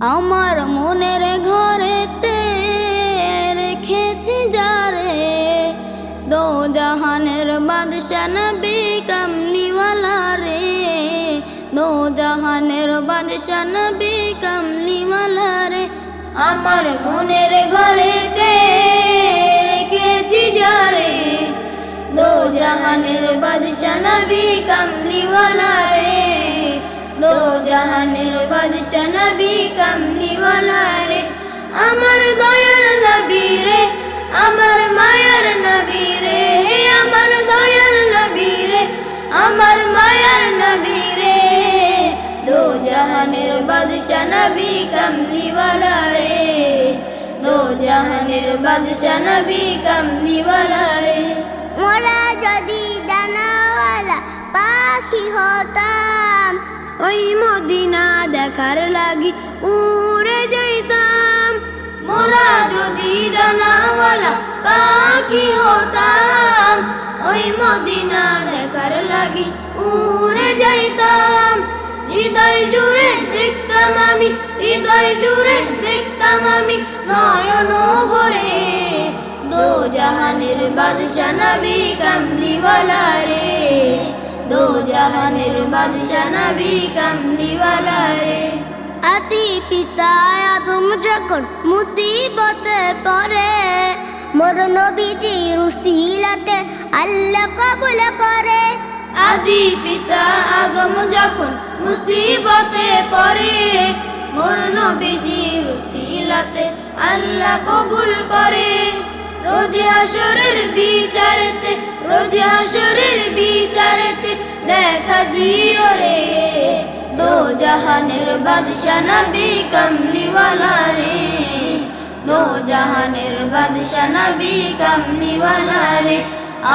আমার মনের ঘরেতে রেখেছি যারে, দো জাহানের বাদশা নবী কমলিওয়ালা রে, দো জাহানের বাদশা নবী কমলিওয়ালা রে। আমার মনের ঘরেতে রেখেছি যারে, দো জাহানের বাদশা নবী কমলিওয়ালা রে, দো জাহানের বাদশা নবী কমলিওয়ালা রে। আমার দয়ার নবী রে, আমার মায়ার নবী রে, আমার দয়ার নবী রে, আমার মায়ার নবী রে, দো জাহানের বাদশা নবী কমলিওয়ালা রে, দো জাহানের বাদশা নবী কমলিওয়ালা রে। মোরা যদি ডানাওয়ালা পাখি হতাম, ওই মদিনা দেখার লাগি উড়ে যাইতাম। মোরা যদি ডানাওয়ালা পাখি হতাম, ওই মদিনা দেখার লাগি উড়ে যাইতাম। হৃদয় জুড়ে দেখতাম আমি, হৃদয় জুড়ে দেখতাম আমি নয়ন ভরে, দো জাহানের বাদশা নবী কমলিওয়ালা রে, দো জাহানের বাদশা নবী কমলিওয়ালা রে। আদি পিতা আদম যখন মুসিবতে পড়ে, মোর নবীজির উসিলাতে আল্লাহ কবুল করে। আদি পিতা আদম যখন মুসিবতে পড়ে, মোর নবীজির উসিলাতে আল্লাহ কবুল করে। রোজ হাশরের বিচারেতে, রোজ হাশরের বিচারেতে দেখা দিও রে, দো জাহানের বাদশা নবী কমলিওয়ালা রে, দো জাহানের বাদশা নবী কমলিওয়ালা রে।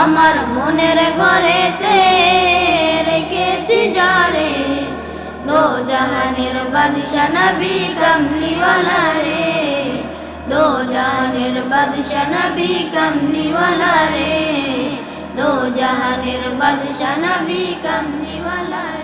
আমার মনের ঘরেতে রেখেছি যারে, দো জাহানের বাদশা নবী কমলিওয়ালা রে, দো জাহানের বাদশা নবী কমলিওয়ালা রে, দো জাহানের বাদশা নবী কমলিওয়ালা রে।